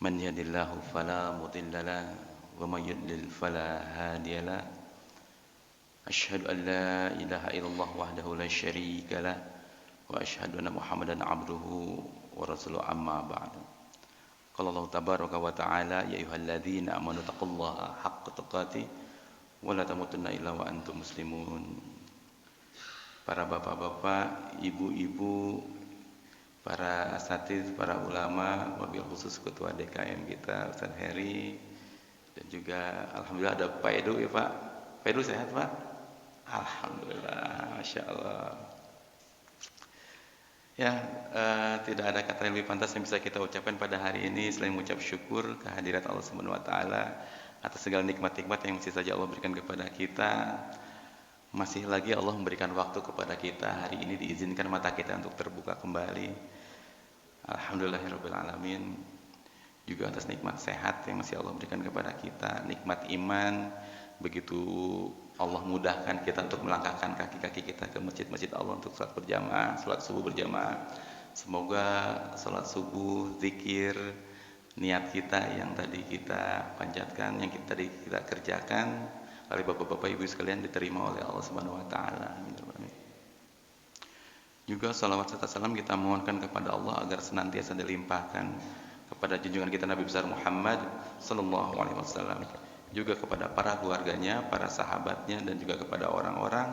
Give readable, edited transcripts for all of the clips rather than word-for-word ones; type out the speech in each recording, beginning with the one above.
من يهد الله فلا مضل له ومن يضلل فلا هادي له أشهد أن لا إله إلا الله وحده لا شريك له وأشهد أن محمدا عبده ورسوله أما بعد قال الله تبارك وتعالى يا أيها الذين آمنوا اتقوا الله حق تقاته ولا تموتن إلا وأنتم مسلمون. Para bapak-bapak, ibu-ibu, para asatidz, para ulama, wabil khusus ketua DKM kita Ustaz Heri, dan juga alhamdulillah ada Pak Edu ya Pak. Pak Edu sehat Pak? Alhamdulillah, Masya Allah. Ya, tidak ada kata yang lebih pantas yang bisa kita ucapkan pada hari ini selain mengucap syukur kehadirat Allah Subhanahu wa taala atas segala nikmat-nikmat yang masih saja Allah berikan kepada kita. Masih lagi Allah memberikan waktu kepada kita. Hari ini diizinkan mata kita untuk terbuka kembali. Alhamdulillahirabbil alamin. Juga atas nikmat sehat yang masih Allah berikan kepada kita, nikmat iman. Begitu Allah mudahkan kita untuk melangkahkan kaki-kaki kita ke masjid-masjid Allah untuk salat berjamaah, salat subuh berjamaah. Semoga salat subuh, zikir, niat kita yang tadi kita panjatkan, yang tadi kita kerjakan oleh bapak-bapak ibu sekalian diterima oleh Allah Subhanahu wa taala. Juga salawat serta salam kita mohonkan kepada Allah agar senantiasa dilimpahkan kepada junjungan kita Nabi besar Muhammad sallallahu alaihi wasallam, juga kepada para keluarganya, para sahabatnya, dan juga kepada orang-orang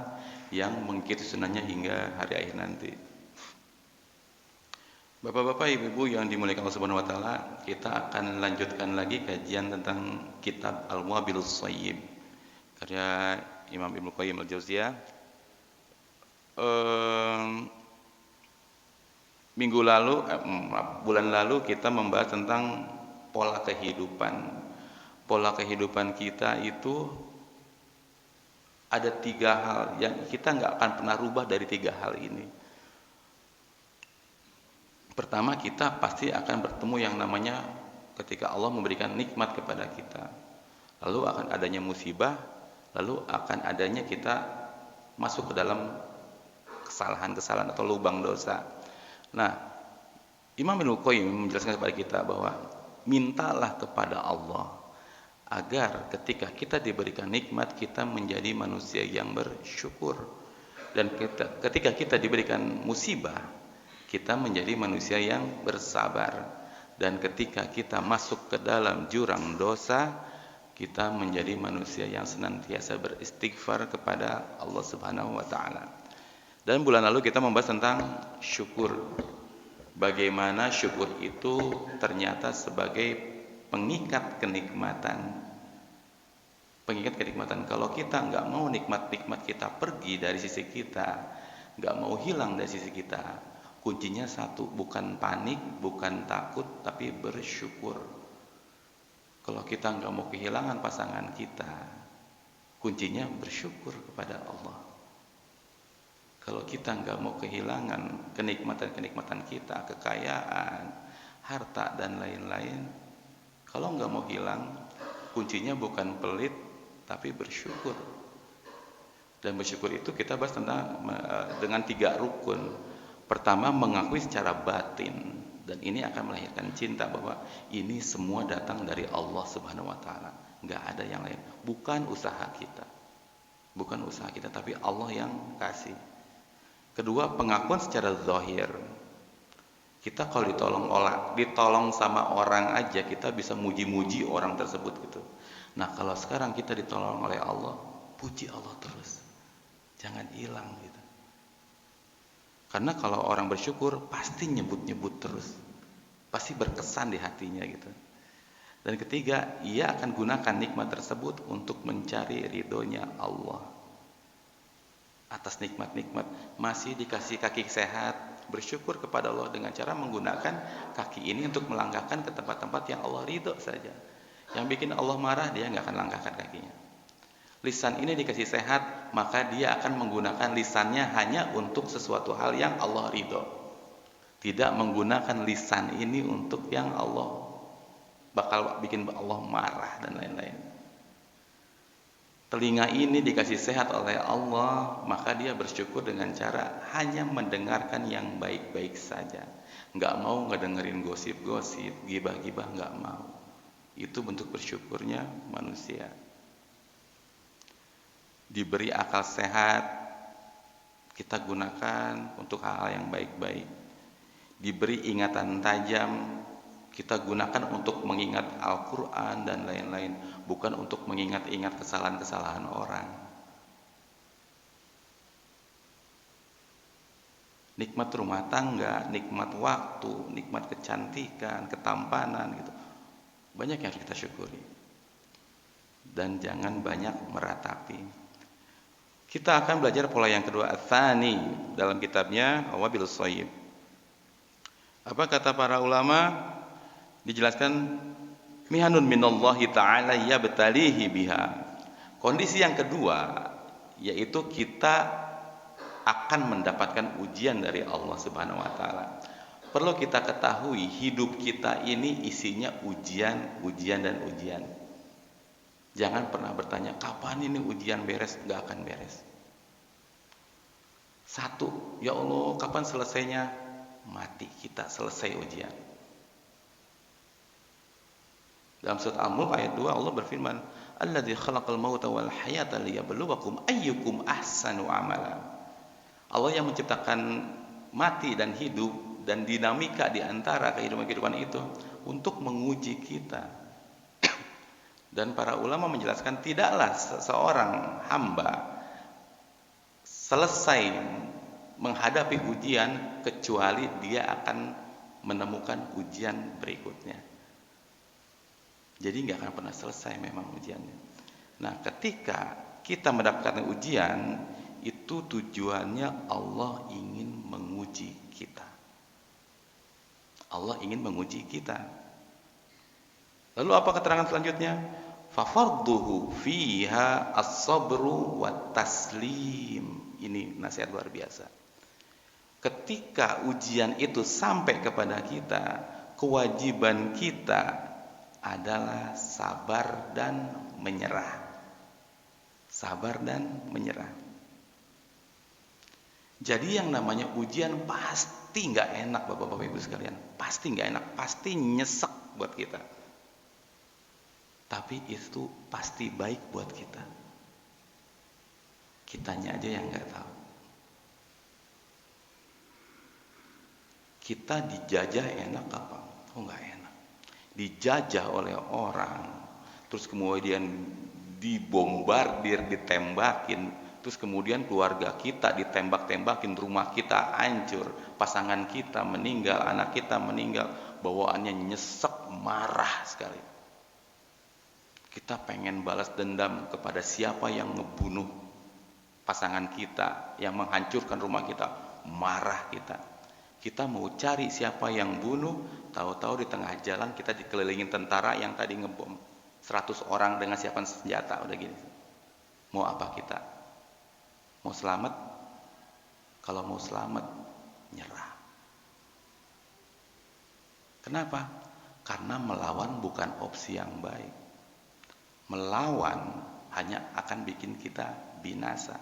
yang mengikuti sunnahnya hingga hari akhir nanti. Bapak-bapak, ibu-ibu yang dimuliakan Allah Subhanahu wa taala, kita akan lanjutkan lagi kajian tentang kitab Al-Wabilus Shayyib karya Imam Ibnu Qayyim Al-Jauziyah. Bulan lalu kita membahas tentang pola kehidupan. Pola kehidupan kita itu ada 3 hal yang kita nggak akan pernah rubah dari 3 hal ini. Pertama, kita pasti akan bertemu yang namanya ketika Allah memberikan nikmat kepada kita. Lalu akan adanya musibah, lalu akan adanya kita masuk ke dalam kesalahan-kesalahan atau lubang dosa. Nah, Imam Ibnu Qayyim menjelaskan kepada kita bahwa mintalah kepada Allah agar ketika kita diberikan nikmat kita menjadi manusia yang bersyukur, dan ketika kita diberikan musibah kita menjadi manusia yang bersabar, dan ketika kita masuk ke dalam jurang dosa kita menjadi manusia yang senantiasa beristighfar kepada Allah Subhanahu wa taala. Dan bulan lalu kita membahas tentang syukur. Bagaimana syukur itu ternyata sebagai pengikat kenikmatan. Pengikat kenikmatan. Kalau kita nggak mau nikmat-nikmat kita pergi dari sisi kita, nggak mau hilang dari sisi kita, kuncinya satu, bukan panik, bukan takut, tapi bersyukur. Kalau kita nggak mau kehilangan pasangan kita, kuncinya bersyukur kepada Allah. Kalau kita nggak mau kehilangan kenikmatan-kenikmatan kita, kekayaan, harta, dan lain-lain, kalau nggak mau hilang, kuncinya bukan pelit, tapi bersyukur. Dan bersyukur itu kita bahas tentang dengan 3 rukun. Pertama, mengakui secara batin, dan ini akan melahirkan cinta bahwa ini semua datang dari Allah Subhanahu wa taala, nggak ada yang lain, bukan usaha kita. Bukan usaha kita, tapi Allah yang kasih. Kedua, pengakuan secara zahir. Kita kalau ditolong sama orang aja kita bisa muji-muji orang tersebut gitu. Nah, kalau sekarang kita ditolong oleh Allah, puji Allah terus. Jangan hilang gitu. Karena kalau orang bersyukur pasti nyebut-nyebut terus. Pasti berkesan di hatinya gitu. Dan ketiga, ia akan gunakan nikmat tersebut untuk mencari ridhonya Allah. Atas nikmat-nikmat, masih dikasih kaki sehat, bersyukur kepada Allah dengan cara menggunakan kaki ini untuk melangkahkan ke tempat-tempat yang Allah ridho saja. Yang bikin Allah marah, dia nggak akan langkahkan kakinya. Lisan ini dikasih sehat, maka dia akan menggunakan lisannya hanya untuk sesuatu hal yang Allah ridho. Tidak menggunakan lisan ini untuk yang Allah bakal bikin Allah marah dan lain-lain. Telinga ini dikasih sehat oleh Allah, maka dia bersyukur dengan cara hanya mendengarkan yang baik-baik saja. Nggak mau ngedengerin gosip-gosip, gibah-gibah, nggak mau. Itu bentuk bersyukurnya manusia. Diberi akal sehat, kita gunakan untuk hal-hal yang baik-baik. Diberi ingatan tajam, kita gunakan untuk mengingat Al-Quran dan lain-lain, bukan untuk mengingat-ingat kesalahan-kesalahan orang. Nikmat rumah tangga, nikmat waktu, nikmat kecantikan, ketampanan gitu. Banyak yang harus kita syukuri. Dan jangan banyak meratapi. Kita akan belajar pola yang kedua, ats-tsani, dalam kitabnya Wabil Shayyib. Apa kata para ulama? Dijelaskan mihanun minallahi ta'ala yabtalihi biha. Kondisi yang kedua yaitu kita akan mendapatkan ujian dari Allah Subhanahu wa taala. Perlu kita ketahui hidup kita ini isinya ujian, ujian dan ujian. Jangan pernah bertanya kapan ini ujian beres, enggak akan beres. Satu, ya Allah, kapan selesainya? Mati kita, selesai ujian. Dalam surat Al-Mulk ayat 2 Allah berfirman, "Alladzi khalaqal mauta wal hayata liyabluwakum ayyukum ahsanu amala." Allah yang menciptakan mati dan hidup dan dinamika di antara kehidupan-kehidupan itu untuk menguji kita. Dan para ulama menjelaskan tidaklah seorang hamba selesai menghadapi ujian kecuali dia akan menemukan ujian berikutnya. Jadi nggak akan pernah selesai memang ujiannya. Nah, ketika kita mendapatkan ujian, itu tujuannya Allah ingin menguji kita. Allah ingin menguji kita. Lalu apa keterangan selanjutnya? Fafarduhu fiha as-sabru wat taslim. Ini nasihat luar biasa. Ketika ujian itu sampai kepada kita, kewajiban kita adalah sabar dan menyerah. Sabar dan menyerah. Jadi yang namanya ujian pasti nggak enak, Bapak-bapak Ibu sekalian. Pasti nggak enak, pasti nyesek buat kita. Tapi itu pasti baik buat kita. Kitanya aja yang nggak tahu. Kita dijajah enak apa? Oh nggak enak. Dijajah oleh orang, terus kemudian dibombardir, ditembakin, terus kemudian keluarga kita ditembak-tembakin, rumah kita hancur, pasangan kita meninggal, anak kita meninggal, bawaannya nyesek, marah sekali. Kita pengen balas dendam kepada siapa yang ngebunuh pasangan kita, yang menghancurkan rumah kita, marah kita. Kita mau cari siapa yang bunuh, tahu-tahu di tengah jalan kita dikelilingin tentara yang tadi ngebom 100 orang dengan siapan senjata, udah gini. Mau apa kita? Mau selamat? Kalau mau selamat, nyerah. Kenapa? Karena melawan bukan opsi yang baik. Melawan hanya akan bikin kita binasa.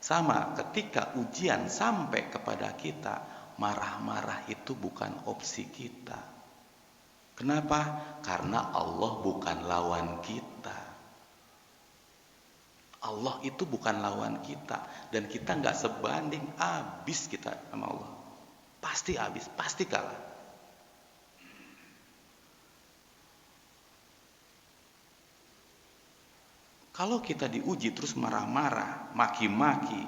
Sama ketika ujian sampai kepada kita, marah-marah itu bukan opsi kita. Kenapa? Karena Allah bukan lawan kita. Allah itu bukan lawan kita. Dan kita nggak sebanding, habis kita sama Allah. Pasti habis, pasti kalah. Kalau kita diuji terus marah-marah, maki-maki,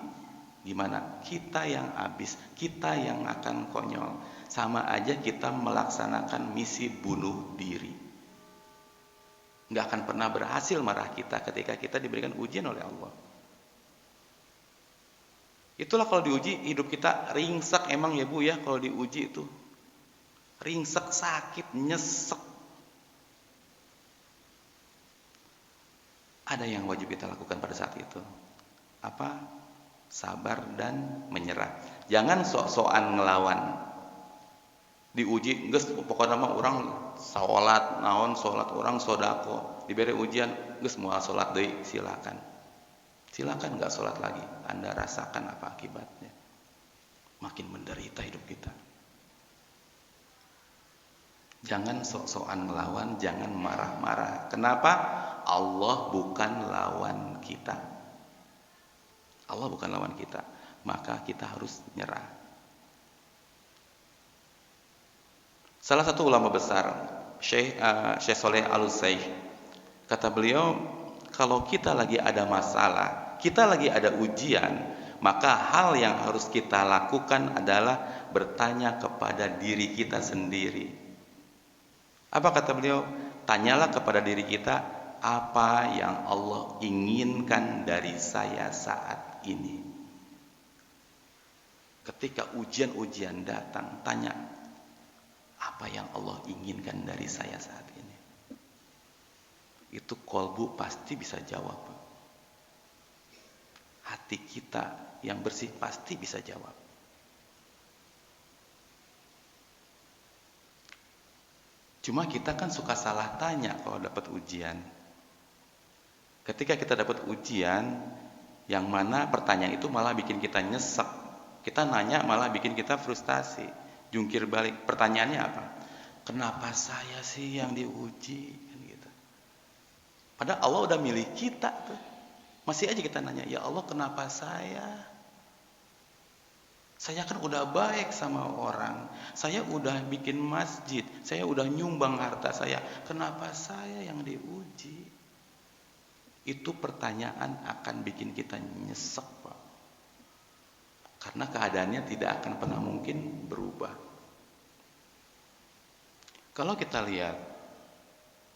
gimana? Kita yang habis, kita yang akan konyol. Sama aja kita melaksanakan misi bunuh diri. Nggak akan pernah berhasil marah kita ketika kita diberikan ujian oleh Allah. Itulah kalau diuji hidup kita ringsek emang ya Bu ya, kalau diuji itu ringsek, sakit, nyesek. Ada yang wajib kita lakukan pada saat itu. Apa? Sabar dan menyerah. Jangan sok-sokan ngelawan. Diuji, geus pokoknya mah orang salat, naon salat orang sodako, diberi ujian, geus moal salat deui silakan. silakan nggak sholat lagi. Anda rasakan apa akibatnya. Makin menderita hidup kita. Jangan sok-sokan melawan, jangan marah-marah. Kenapa? Allah bukan lawan kita. Allah bukan lawan kita. Maka kita harus nyerah. Salah satu ulama besar, Syekh Shaleh Al-Utsaimin, kata beliau, kalau kita lagi ada masalah, kita lagi ada ujian, maka hal yang harus kita lakukan adalah bertanya kepada diri kita sendiri. Apa kata beliau? Tanyalah kepada diri kita, apa yang Allah inginkan dari saya saat ini. Ketika ujian-ujian datang, tanya, apa yang Allah inginkan dari saya saat ini? Itu kolbu pasti bisa jawab. Hati kita yang bersih pasti bisa jawab. Cuma kita kan suka salah tanya kalau dapat ujian. Ketika kita dapat ujian, yang mana pertanyaan itu malah bikin kita nyesek. Kita nanya malah bikin kita frustasi. Jungkir balik. Pertanyaannya apa? Kenapa saya sih yang diuji? Gitu. Padahal Allah udah milih kita tuh. Masih aja kita nanya, ya Allah kenapa saya? Saya kan udah baik sama orang. Saya udah bikin masjid. Saya udah nyumbang harta saya. Kenapa saya yang diuji? Itu pertanyaan akan bikin kita nyesek, Pak. Karena keadaannya tidak akan pernah mungkin berubah. Kalau kita lihat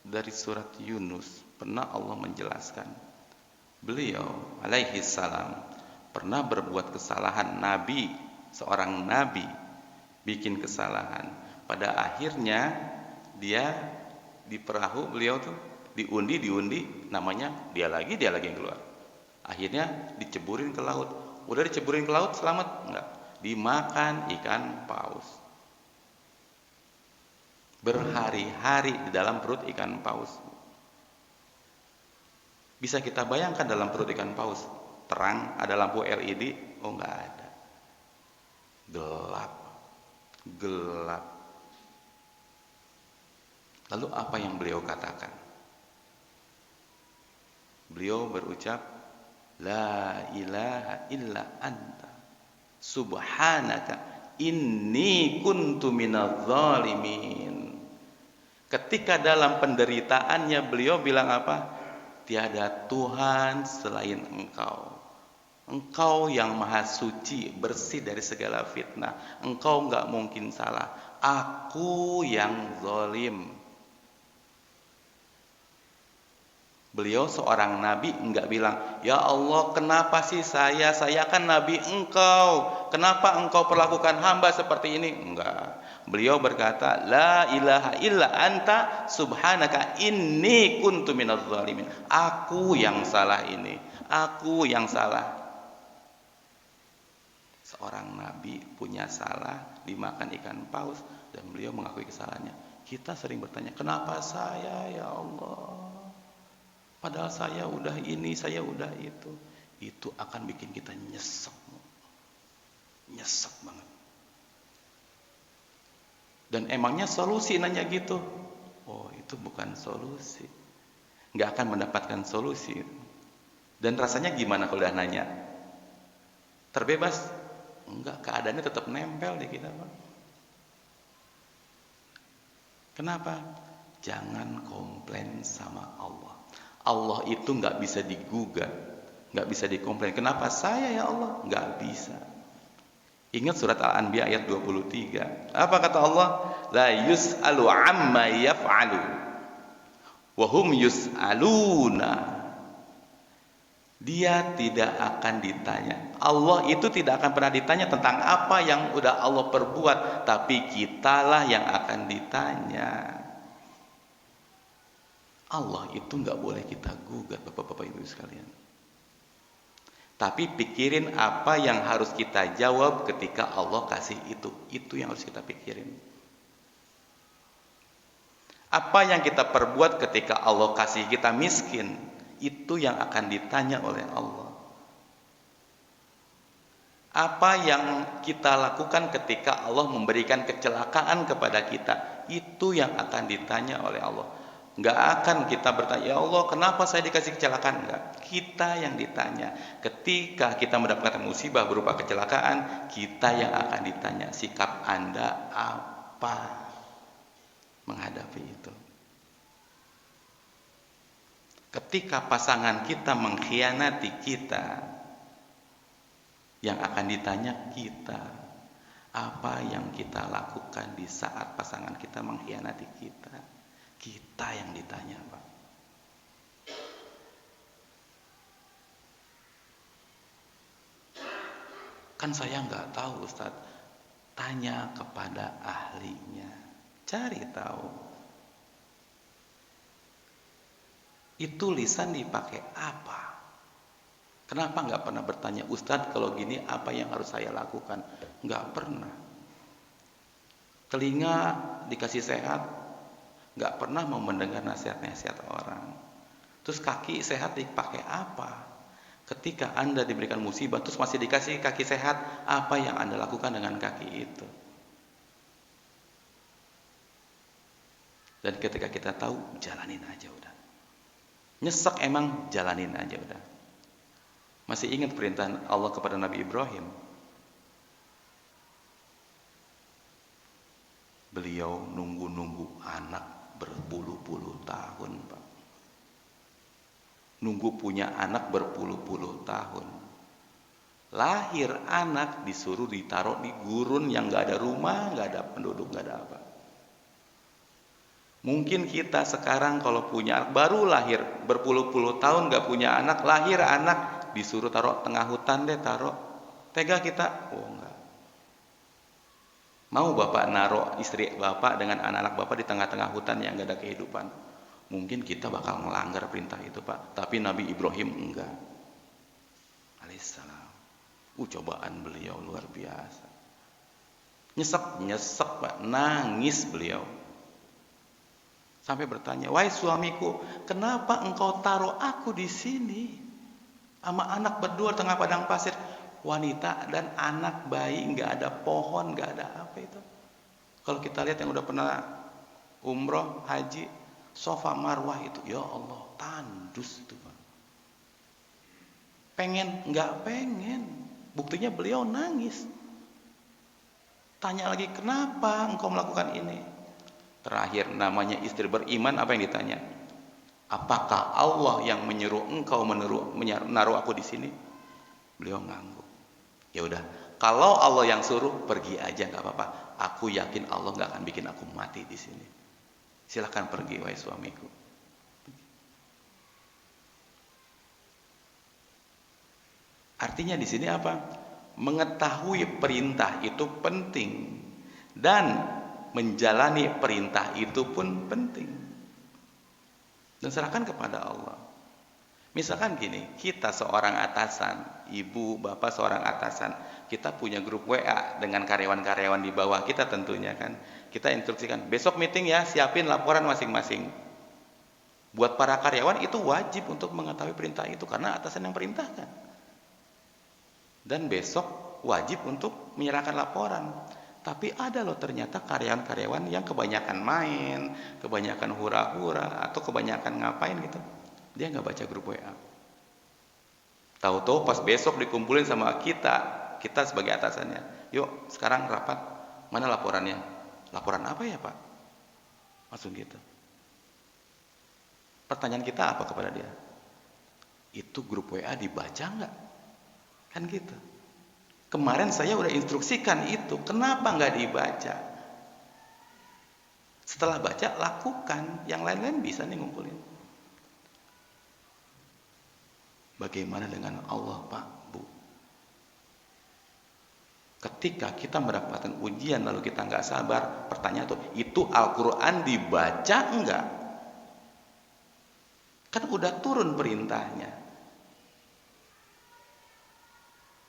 dari surat Yunus, pernah Allah menjelaskan, beliau alaihi salam pernah berbuat kesalahan. Nabi, seorang nabi bikin kesalahan. Pada akhirnya dia di perahu, beliau tuh diundi, namanya dia lagi yang keluar. Akhirnya diceburin ke laut. Udah diceburin ke laut, selamat? Enggak. Dimakan ikan paus. Berhari-hari di dalam perut ikan paus. Bisa kita bayangkan dalam perut ikan paus, terang, ada lampu LED? Oh, enggak ada. Gelap. Lalu apa yang beliau katakan? Beliau berucap, la ilaha illa anta subhanaka inni kuntu minadz zalimin. Ketika dalam penderitaannya beliau bilang apa? Tiada Tuhan selain Engkau. Engkau yang maha suci, bersih dari segala fitnah. Engkau enggak mungkin salah. Aku yang zalim. Beliau seorang nabi enggak bilang, ya Allah kenapa sih saya kan nabi Engkau, kenapa Engkau perlakukan hamba seperti ini? Enggak. Beliau berkata, la ilaha illa anta subhanaka inni kuntu minadz zalimin. Aku yang salah ini, aku yang salah. Seorang nabi punya salah, dimakan ikan paus, dan beliau mengakui kesalahannya. Kita sering bertanya, kenapa saya ya Allah? Padahal saya udah ini, saya udah itu. Itu akan bikin kita nyesek. Nyesek banget. Dan emangnya solusi nanya gitu? Oh, itu bukan solusi. Nggak akan mendapatkan solusi. Dan rasanya gimana kalau udah nanya? Terbebas? Enggak, keadaannya tetap nempel di kita, Pak. Kenapa? Jangan komplain sama Allah. Allah itu nggak bisa digugat, nggak bisa dikomplain. Kenapa saya ya Allah? Nggak bisa. Ingat surat Al-Anbiya ayat 23. Apa kata Allah? La yus'alu amma yaf'alu wa hum yus'aluna. Dia tidak akan ditanya. Allah itu tidak akan pernah ditanya tentang apa yang udah Allah perbuat, tapi kitalah yang akan ditanya. Allah itu nggak boleh kita gugat, bapak-bapak ibu sekalian. Tapi pikirin apa yang harus kita jawab ketika Allah kasih itu. Itu yang harus kita pikirin. Apa yang kita perbuat ketika Allah kasih kita miskin, itu yang akan ditanya oleh Allah. Apa yang kita lakukan ketika Allah memberikan kecelakaan kepada kita, itu yang akan ditanya oleh Allah. Nggak akan kita bertanya, ya Allah kenapa saya dikasih kecelakaan? Enggak, kita yang ditanya. Ketika kita mendapatkan musibah berupa kecelakaan, kita yang akan ditanya, sikap Anda apa menghadapi itu. Ketika pasangan kita mengkhianati kita, yang akan ditanya kita, apa yang kita lakukan di saat pasangan kita mengkhianati kita. Kita yang ditanya, Pak. Kan saya nggak tahu, Ustaz. Tanya kepada ahlinya, cari tahu. Itu lisan dipakai apa? Kenapa nggak pernah bertanya, Ustadz kalau gini apa yang harus saya lakukan? Nggak pernah. Telinga dikasih sehat, nggak pernah mau mendengar nasihat-nasihat orang. Terus kaki sehat dipakai apa? Ketika Anda diberikan musibah, terus masih dikasih kaki sehat, apa yang Anda lakukan dengan kaki itu? Dan ketika kita tahu, jalanin aja udah. Nyesek emang, jalanin aja udah. Masih ingat perintah Allah kepada Nabi Ibrahim? Beliau nunggu-nunggu anak berpuluh-puluh tahun, Pak. Nunggu punya anak berpuluh-puluh tahun. Lahir anak disuruh ditaruh di gurun yang gak ada rumah, gak ada penduduk, gak ada apa. Mungkin kita sekarang kalau punya anak, baru lahir berpuluh-puluh tahun gak punya anak, lahir anak disuruh taruh tengah hutan deh, taruh. Tega kita? Oh enggak. Mau bapak naruh istri bapak dengan anak-anak bapak di tengah-tengah hutan yang gak ada kehidupan? Mungkin kita bakal melanggar perintah itu, Pak. Tapi Nabi Ibrahim enggak. Alaihissalam. Cobaan beliau luar biasa. Nyesek Pak. Nangis beliau. Sampai bertanya, wahai suamiku, kenapa engkau taruh aku di sini? Sama anak berdua tengah padang pasir, wanita dan anak bayi, nggak ada pohon, nggak ada apa itu. Kalau kita lihat yang udah pernah umroh, haji, Safa Marwah itu, ya Allah, tandus itu, Pak. Pengen, nggak pengen. Buktinya beliau nangis. Tanya lagi, kenapa engkau melakukan ini? Terakhir, namanya istri beriman, apa yang ditanya? Apakah Allah yang menyuruh engkau menaruh aku di sini? Beliau ngangguk. Ya udah, kalau Allah yang suruh, pergi aja nggak apa-apa. Aku yakin Allah nggak akan bikin aku mati di sini. Silakan pergi, wahai suamiku. Artinya di sini apa? Mengetahui perintah itu penting dan menjalani perintah itu pun penting. Dan serahkan kepada Allah. Misalkan gini, kita seorang atasan, ibu, bapak seorang atasan, kita punya grup WA dengan karyawan-karyawan di bawah kita tentunya kan. Kita instruksikan, besok meeting ya, siapin laporan masing-masing. Buat para karyawan itu wajib untuk mengetahui perintah itu karena atasan yang perintahkan. Dan besok wajib untuk menyerahkan laporan. Tapi ada loh ternyata karyawan-karyawan yang kebanyakan main, kebanyakan hura-hura, atau kebanyakan ngapain gitu. Dia nggak baca grup WA. Tahu-tahu pas besok dikumpulin sama kita sebagai atasannya. Yuk sekarang rapat, mana laporannya? Laporan apa ya Pak? Langsung gitu. Pertanyaan kita apa kepada dia? Itu grup WA dibaca nggak? Kan gitu. Kemarin saya udah instruksikan itu, kenapa nggak dibaca? Setelah baca, lakukan. Yang lain-lain bisa nih ngumpulin. Bagaimana dengan Allah, Pak, Bu? Ketika kita mendapatkan ujian lalu kita nggak sabar, pertanyaan tuh, itu Al-Quran dibaca enggak? Kan udah turun perintahnya.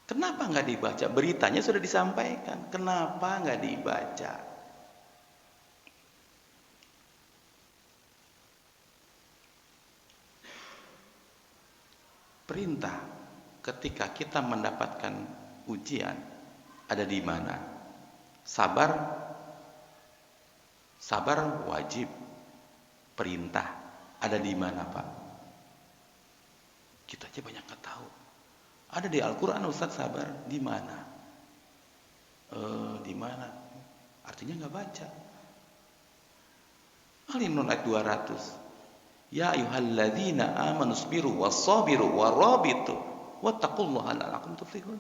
Kenapa nggak dibaca? Beritanya sudah disampaikan. Kenapa nggak dibaca? Perintah ketika kita mendapatkan ujian ada di mana? Sabar, sabar wajib, perintah ada di mana Pak? Kita aja banyak nggak tahu. Ada di Al-Quran Ustaz sabar di mana? Di mana? Artinya nggak baca. Al-Imran ayat 200. Ya ayyuhalladzina amanu sabiru wassabiru warabitu wattaqullaha la'allakum tuflihun.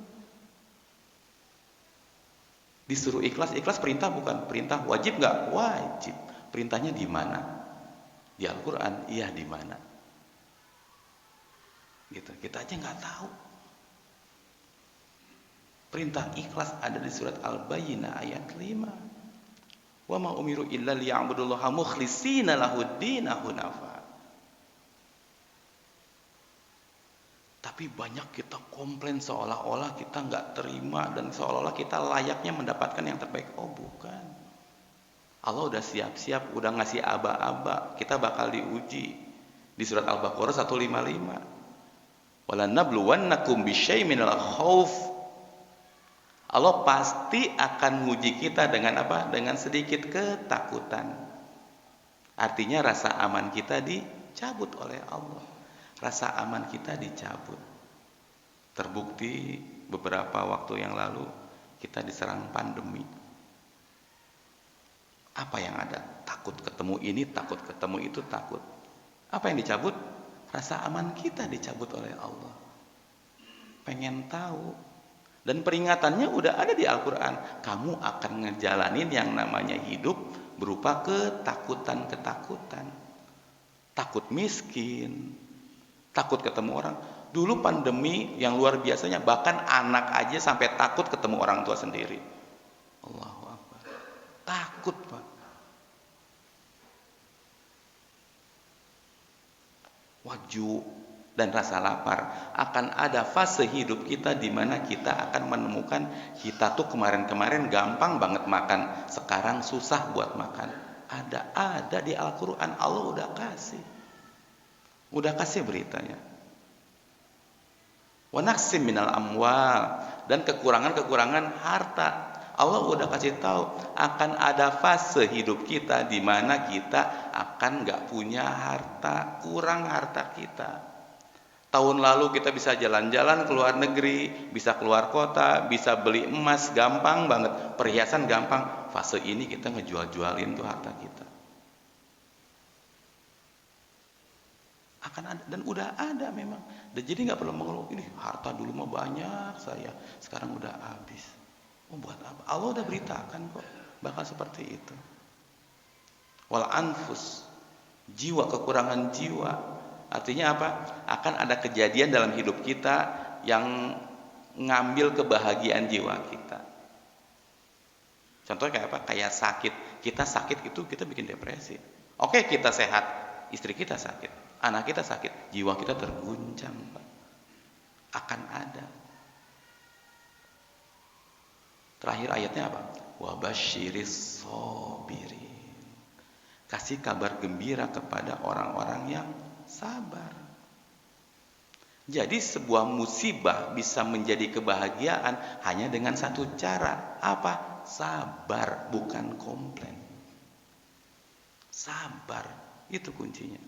Disuruh ikhlas, ikhlas perintah bukan? Perintah wajib nggak? Wajib. Perintahnya di mana? Di Al-Quran, iya di mana? Gitu. Kita aja nggak tahu. Perintah ikhlas ada di surat Al-Bayyinah ayat 5. Wa ma umiru illa liya'budullaha mukhlishina lahud-din hunafa. Tapi banyak kita komplain seolah-olah kita nggak terima dan seolah-olah kita layaknya mendapatkan yang terbaik. Oh bukan. Allah udah siap-siap, udah ngasih aba-aba. Kita bakal diuji. Di surat Al-Baqarah 155. Wala nabluwannakum bisyai'in minal khauf. Allah pasti akan menguji kita dengan apa? Dengan sedikit ketakutan. Artinya rasa aman kita dicabut oleh Allah. Rasa aman kita dicabut. Terbukti beberapa waktu yang lalu kita diserang pandemi. Apa yang ada? Takut ketemu ini, takut ketemu itu, takut. Apa yang dicabut? Rasa aman kita dicabut oleh Allah. Pengen tahu. Dan peringatannya udah ada di Al-Quran. Kamu akan ngejalanin yang namanya hidup berupa ketakutan-ketakutan. Takut miskin, takut ketemu orang. Dulu pandemi yang luar biasanya, bahkan anak aja sampai takut ketemu orang tua sendiri. Allahu Akbar. Takut Pak. Waju dan rasa lapar. Akan ada fase hidup kita di mana kita akan menemukan kita tuh kemarin-kemarin gampang banget makan, sekarang susah buat makan. Ada di Al-Quran. Allah udah kasih beritanya. Wa naqsim minal amwal, dan kekurangan-kekurangan harta. Allah udah kasih tahu akan ada fase hidup kita di mana kita akan nggak punya harta, kurang harta kita. Tahun lalu kita bisa jalan-jalan ke luar negeri, bisa keluar kota, bisa beli emas gampang banget, perhiasan gampang. Fase ini kita ngejual-jualin tuh harta kita. Akan ada, dan udah ada memang. Dan jadi nggak perlu mengeluh, ini harta dulu mah banyak saya, sekarang udah habis. Oh buat apa? Allah udah beritakan kok bakal seperti itu. Wal anfus, jiwa, kekurangan jiwa. Artinya apa? Akan ada kejadian dalam hidup kita yang ngambil kebahagiaan jiwa kita. Contohnya kayak apa? Kayak sakit. Kita sakit itu kita bikin depresi. Oke, kita sehat, istri kita sakit, anak kita sakit, jiwa kita terguncang, Pak. Akan ada. Terakhir ayatnya apa? Wa basyiris sabirin. Kasih kabar gembira kepada orang-orang yang sabar. Jadi sebuah musibah bisa menjadi kebahagiaan hanya dengan satu cara. Apa? Sabar, bukan komplain. Sabar, itu kuncinya.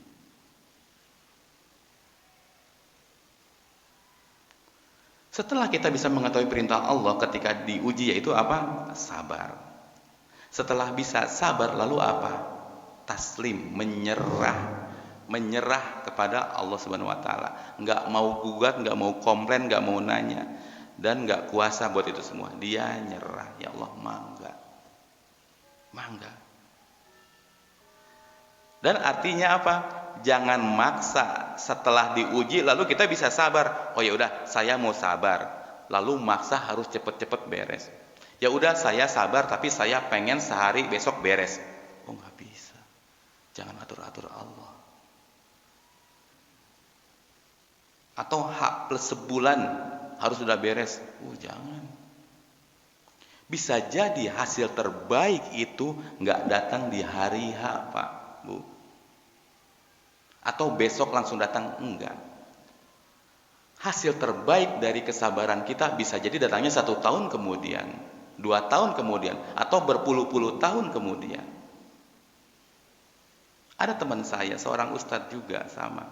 Setelah kita bisa mengetahui perintah Allah ketika diuji, yaitu apa? Sabar. Setelah bisa sabar, lalu apa? Taslim, menyerah kepada Allah Subhanahu wa taala. Enggak mau gugat, enggak mau komplain, enggak mau nanya, dan enggak kuasa buat itu semua. Dia nyerah. Ya Allah, mangga. Dan artinya apa? Jangan maksa setelah diuji lalu kita bisa sabar. Oh ya udah, saya mau sabar. Lalu maksa harus cepet-cepet beres. Ya udah, saya sabar tapi saya pengen sehari besok beres. Oh nggak bisa. Jangan atur-atur Allah. Atau H plus sebulan harus sudah beres. Jangan. Bisa jadi hasil terbaik itu nggak datang di hari H, Pak, Bu. Atau besok langsung datang, enggak. hasil terbaik dari kesabaran kita bisa jadi datangnya 1 tahun kemudian, 2 tahun kemudian, atau berpuluh-puluh tahun kemudian. Ada teman saya, seorang ustadz juga sama.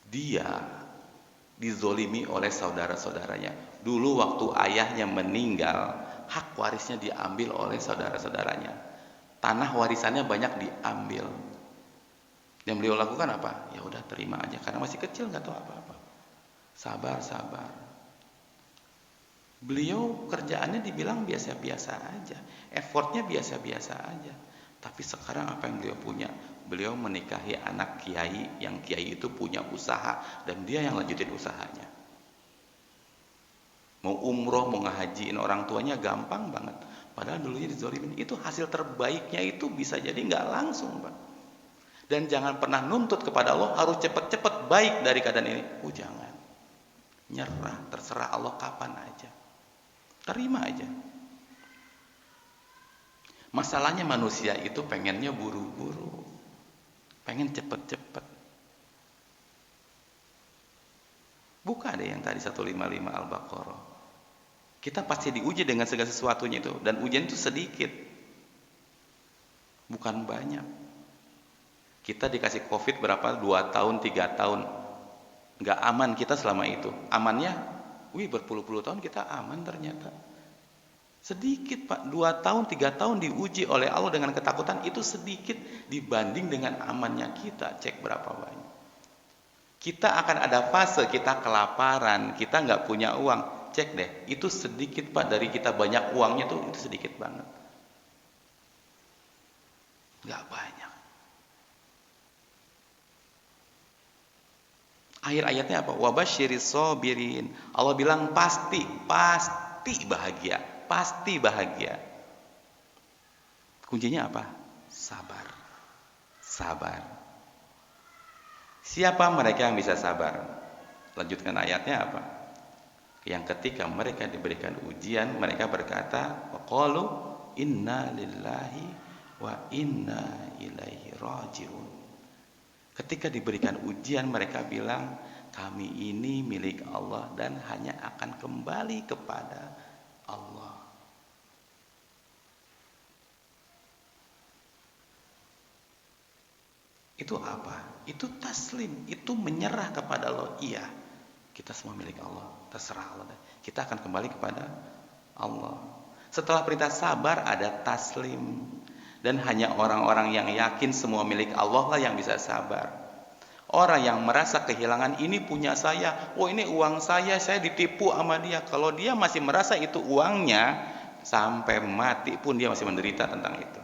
Dia dizolimi oleh saudara-saudaranya. Dulu waktu ayahnya meninggal, hak warisnya diambil oleh saudara-saudaranya. Tanah warisannya banyak diambil. Yang beliau lakukan apa? Ya udah terima aja, karena masih kecil nggak tahu apa-apa. Sabar. Beliau kerjaannya dibilang biasa-biasa aja, effortnya biasa-biasa aja. Tapi sekarang apa yang beliau punya? Beliau menikahi anak kiai, yang kiai itu punya usaha dan dia yang lanjutin usahanya. Mau umroh, mau ngehajiin orang tuanya gampang banget. Padahal dulunya dizolimin. Itu hasil terbaiknya itu bisa jadi nggak langsung, Pak. Dan jangan pernah nuntut kepada Allah harus cepat-cepat baik dari keadaan ini. Jangan. Nyerah, terserah Allah kapan aja. Terima aja. Masalahnya manusia itu pengennya buru-buru. Pengen cepet-cepet. Buka deh yang tadi 155 Al-Baqarah. Kita pasti diuji dengan segala sesuatunya itu. Dan ujian itu sedikit. Bukan banyak. Kita dikasih COVID berapa? 2 tahun, 3 tahun. Nggak aman kita selama itu. Amannya, berpuluh-puluh tahun kita aman ternyata. Sedikit, Pak. 2 tahun, 3 tahun diuji oleh Allah dengan ketakutan, itu sedikit dibanding dengan amannya kita. Cek berapa banyak. Kita akan ada fase kita kelaparan, kita nggak punya uang. Cek deh, itu sedikit, Pak, dari kita banyak uangnya tuh, itu sedikit banget. Nggak banyak. Akhir ayatnya apa? Wabasyiris sabirin. Allah bilang pasti bahagia, pasti bahagia. Kuncinya apa? Sabar. Siapa mereka yang bisa sabar? Lanjutkan ayatnya apa? Yang ketika mereka diberikan ujian, mereka berkata, waqalu inna lillahi wa inna ilaihi raji'un. Ketika diberikan ujian, mereka bilang, kami ini milik Allah dan hanya akan kembali kepada Allah. Itu apa? Itu taslim, itu menyerah kepada Allah. Iya, kita semua milik Allah, terserah Allah. Kita akan kembali kepada Allah. Setelah perintah sabar ada taslim. Dan hanya orang-orang yang yakin semua milik Allah lah yang bisa sabar. Orang yang merasa kehilangan, ini punya saya, ini uang saya ditipu sama dia. Kalau dia masih merasa itu uangnya, sampai mati pun dia masih menderita tentang itu.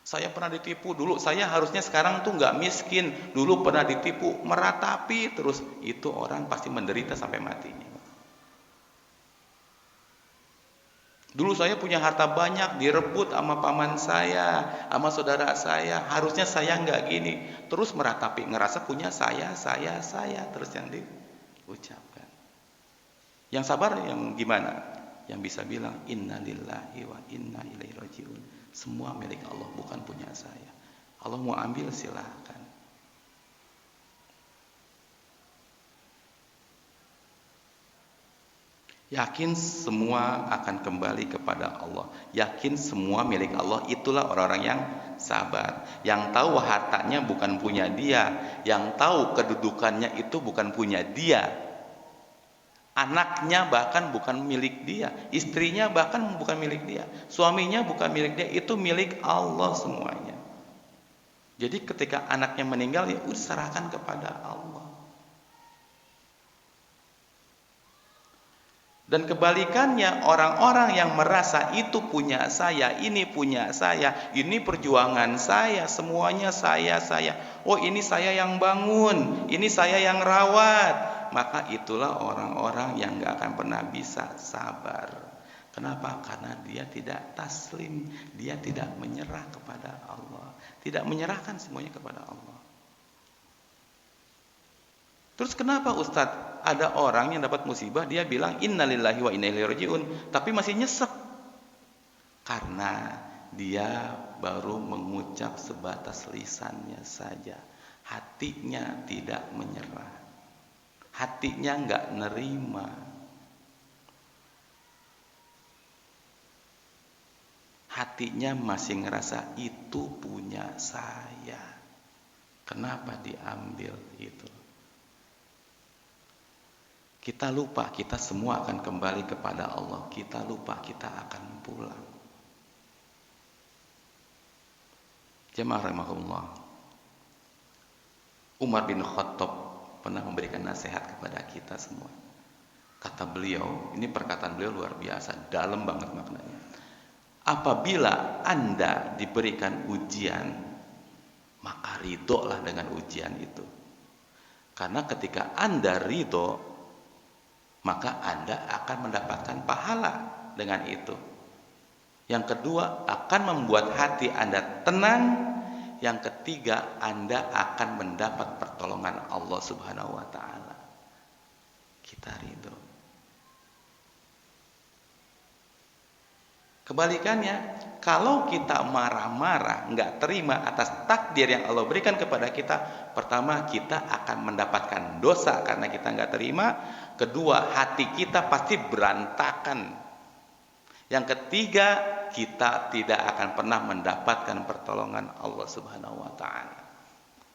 Saya pernah ditipu dulu, saya harusnya sekarang tuh nggak miskin. Dulu pernah ditipu, meratapi terus. Itu orang pasti menderita sampai matinya. Dulu saya punya harta banyak, direbut sama paman saya, sama saudara saya. Harusnya saya nggak gini. Terus meratapi, ngerasa punya saya. Terus yang diucapkan. Yang sabar yang gimana? Yang bisa bilang, inna lillahi wa inna ilaihi raji'un. Semua milik Allah, bukan punya saya. Allah mau ambil silahkan. Yakin semua akan kembali kepada Allah. Yakin semua milik Allah. Itulah orang-orang yang sabar. Yang tahu hartanya bukan punya dia. Yang tahu kedudukannya itu bukan punya dia. Anaknya bahkan bukan milik dia. Istrinya bahkan bukan milik dia. Suaminya bukan milik dia. Itu milik Allah semuanya. Jadi ketika anaknya meninggal, ya serahkan kepada Allah. Dan kebalikannya, orang-orang yang merasa itu punya saya, ini punya saya, ini perjuangan saya, semuanya saya. Ini saya yang bangun, ini saya yang rawat. Maka itulah orang-orang yang gak akan pernah bisa sabar. Kenapa? Karena dia tidak taslim, dia tidak menyerah kepada Allah, tidak menyerahkan semuanya kepada Allah. Terus kenapa Ustadz ada orang yang dapat musibah dia bilang innalillahi wa inna ilaihi raji'un tapi masih nyesek? Karena dia baru mengucap sebatas lisannya saja. Hati hatinya tidak menyerah, hatinya nggak nerima. Hatinya masih ngerasa itu punya saya. Kenapa diambil itu? Kita lupa kita semua akan kembali kepada Allah. Kita lupa kita akan pulang. Jemaah rahimakumullah. Umar bin Khattab pernah memberikan nasihat kepada kita semua. Kata beliau, ini perkataan beliau luar biasa, dalam banget maknanya. Apabila Anda diberikan ujian, maka ridholah dengan ujian itu. Karena ketika Anda ridho, maka Anda akan mendapatkan pahala dengan itu. Yang kedua, akan membuat hati Anda tenang. Yang ketiga, Anda akan mendapat pertolongan Allah Subhanahu wa taala. Kita ridho. Kebalikannya, kalau kita marah-marah, nggak terima atas takdir yang Allah berikan kepada kita, pertama kita akan mendapatkan dosa karena kita nggak terima. Kedua, hati kita pasti berantakan. Yang ketiga, kita tidak akan pernah mendapatkan pertolongan Allah Subhanahu wa taala.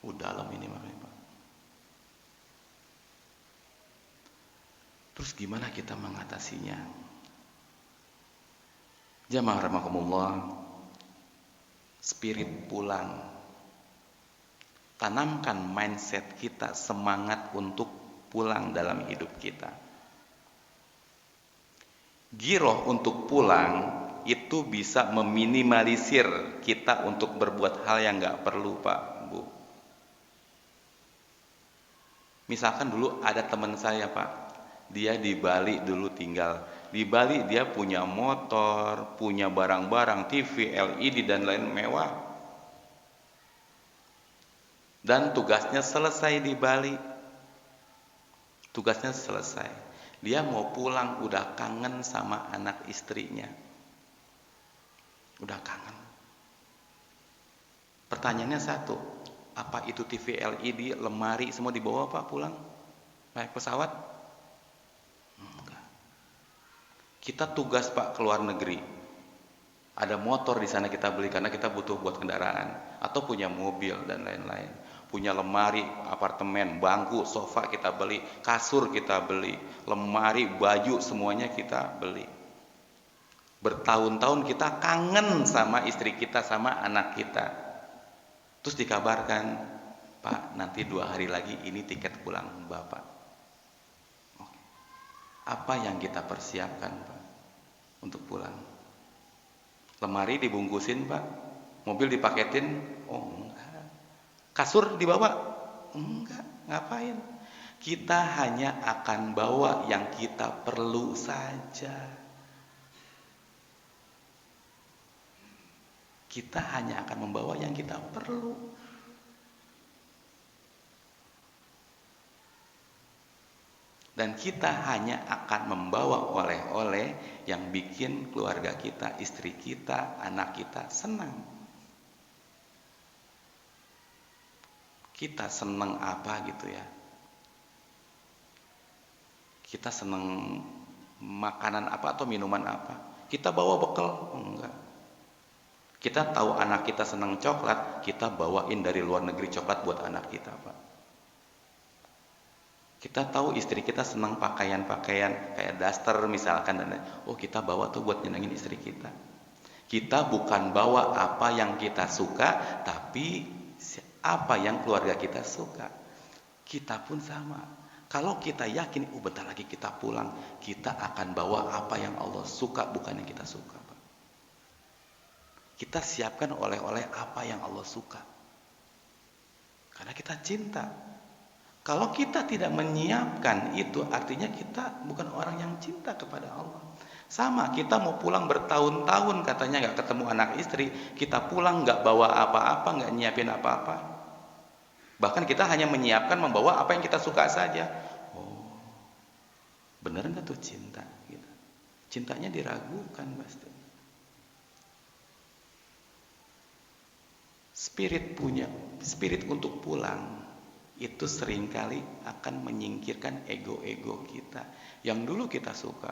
Dalam ini Pak. Terus gimana kita mengatasinya? Jamaah rahimakumullah, spirit pulang. Tanamkan mindset kita, semangat untuk pulang dalam hidup kita. Giroh untuk pulang itu bisa meminimalisir kita untuk berbuat hal yang nggak perlu, Pak, Bu. Misalkan dulu ada teman saya, Pak, dia di Bali dulu tinggal. Di Bali dia punya motor, punya barang-barang, TV, LED dan lain mewah. Dan tugasnya selesai di Bali. Tugasnya selesai. Dia mau pulang, udah kangen sama anak istrinya. Udah kangen. Pertanyaannya satu, apa itu TV, LED, lemari semua dibawa Pak pulang? Naik pesawat? Kita tugas Pak ke luar negeri. Ada motor di sana kita beli karena kita butuh buat kendaraan, atau punya mobil dan lain-lain. Punya lemari, apartemen, bangku, sofa kita beli, kasur kita beli, lemari, baju semuanya kita beli. Bertahun-tahun kita kangen sama istri kita, sama anak kita. Terus dikabarkan, Pak, nanti 2 hari lagi ini tiket pulang Bapak. Apa yang kita persiapkan Pak untuk pulang? Lemari dibungkusin Pak, mobil dipaketin? Oh enggak. Kasur dibawa? Enggak. Ngapain? Kita hanya akan bawa yang kita perlu saja. Kita hanya akan membawa yang kita perlu. Dan kita hanya akan membawa oleh-oleh yang bikin keluarga kita, istri kita, anak kita senang. Kita senang apa gitu ya? Kita senang makanan apa atau minuman apa? Kita bawa bekal? Enggak. Kita tahu anak kita senang coklat, kita bawain dari luar negeri coklat buat anak kita, Pak. Kita tahu istri kita senang pakaian-pakaian kayak daster misalkan, dan kita bawa tuh buat nyenengin istri kita. Kita bukan bawa apa yang kita suka, tapi apa yang keluarga kita suka. Kita pun sama. Kalau kita yakin, bentar lagi kita pulang, kita akan bawa apa yang Allah suka, bukan yang kita suka, Pak. Kita siapkan oleh-oleh apa yang Allah suka. Karena kita cinta. Kalau kita tidak menyiapkan itu, artinya kita bukan orang yang cinta kepada Allah. Sama, kita mau pulang bertahun-tahun katanya nggak ketemu anak istri, kita pulang nggak bawa apa-apa, nggak nyiapin apa-apa. Bahkan kita hanya menyiapkan membawa apa yang kita suka saja. Oh, bener nggak tuh cinta? Gitu. Cintanya diragukan pasti. Spirit untuk pulang. itu seringkali akan menyingkirkan ego-ego kita yang dulu kita suka.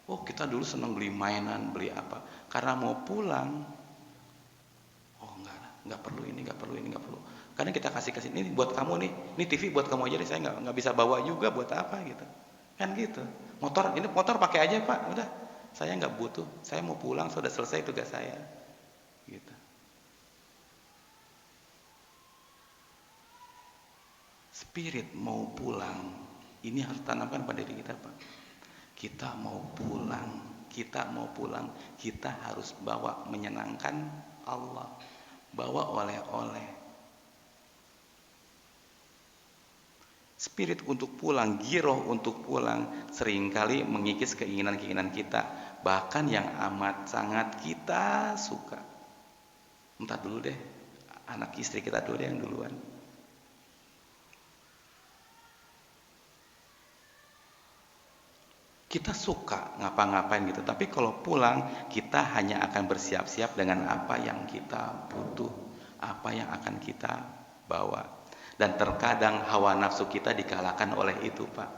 Oh, kita dulu senang beli mainan, beli apa, karena mau pulang, oh enggak perlu ini, enggak perlu ini, enggak perlu. Kadang kita kasih ini buat kamu nih, ini TV buat kamu aja deh, saya enggak bisa bawa juga, buat apa gitu. Kan gitu. Ini motor pakai aja Pak, udah. Saya enggak butuh, saya mau pulang, sudah selesai tugas saya. Gitu. Spirit mau pulang, ini harus tanamkan pada diri kita Pak. Kita mau pulang, kita harus bawa menyenangkan Allah, bawa oleh-oleh. Spirit untuk pulang, giroh untuk pulang, seringkali mengikis keinginan-keinginan kita, bahkan yang amat sangat kita suka. Entar dulu deh, anak istri kita dulu deh yang duluan. Kita suka ngapa-ngapain gitu, tapi kalau pulang kita hanya akan bersiap-siap dengan apa yang kita butuh, apa yang akan kita bawa. Dan terkadang hawa nafsu kita dikalahkan oleh itu Pak.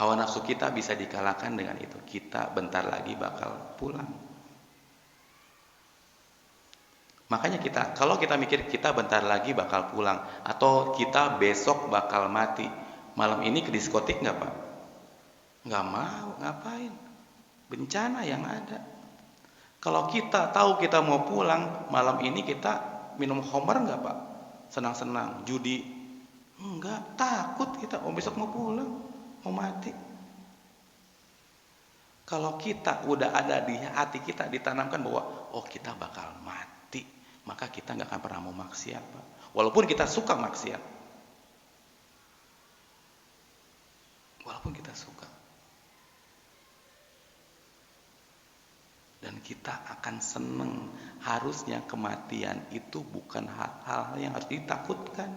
Hawa nafsu kita bisa dikalahkan dengan itu. Kita bentar lagi bakal pulang. Makanya kalau kita mikir kita bentar lagi bakal pulang, atau kita besok bakal mati, malam ini ke diskotik nggak Pak? Nggak mau, ngapain? Bencana yang ada. Kalau kita tahu kita mau pulang, malam ini kita minum homer nggak Pak? Senang-senang, judi? Enggak, takut kita, besok mau pulang, mau mati. Kalau kita udah ada di hati kita, ditanamkan bahwa, oh kita bakal mati, maka kita nggak akan pernah mau maksiat Pak. Walaupun kita suka maksiat. Walaupun kita suka. Dan kita akan senang. Harusnya kematian itu bukan hal-hal yang harus ditakutkan.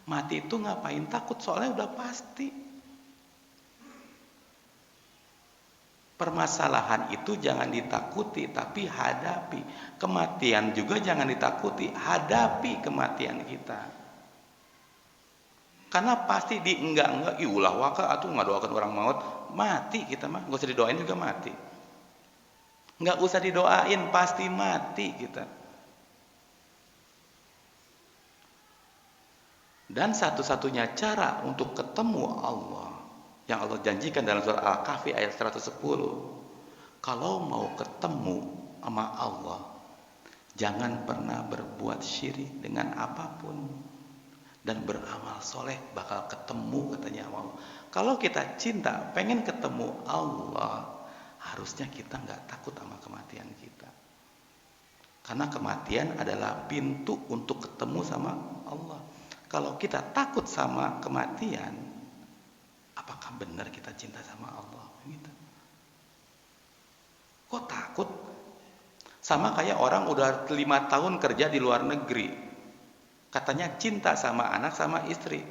Mati itu ngapain takut, soalnya udah pasti. Permasalahan itu jangan ditakuti, tapi hadapi. Kematian juga jangan ditakuti, hadapi kematian kita. Karena pasti enggak ulah waka atau nggak doakan orang maut, mati kita mah, nggak usah didoain juga mati. Nggak usah didoain, pasti mati kita. Dan satu-satunya cara untuk ketemu Allah yang Allah janjikan dalam surah Al-Kahfi ayat 110, kalau mau ketemu sama Allah, jangan pernah berbuat syirik dengan apapun, dan beramal soleh bakal ketemu katanya Allah. Kalau kita cinta, pengen ketemu Allah, harusnya kita nggak takut sama kematian kita. Karena kematian adalah pintu untuk ketemu sama Allah. Kalau kita takut sama kematian, apakah benar kita cinta sama Allah? Gitu. Kok takut? Sama kayak orang udah 5 tahun kerja di luar negeri, katanya cinta sama anak sama istri,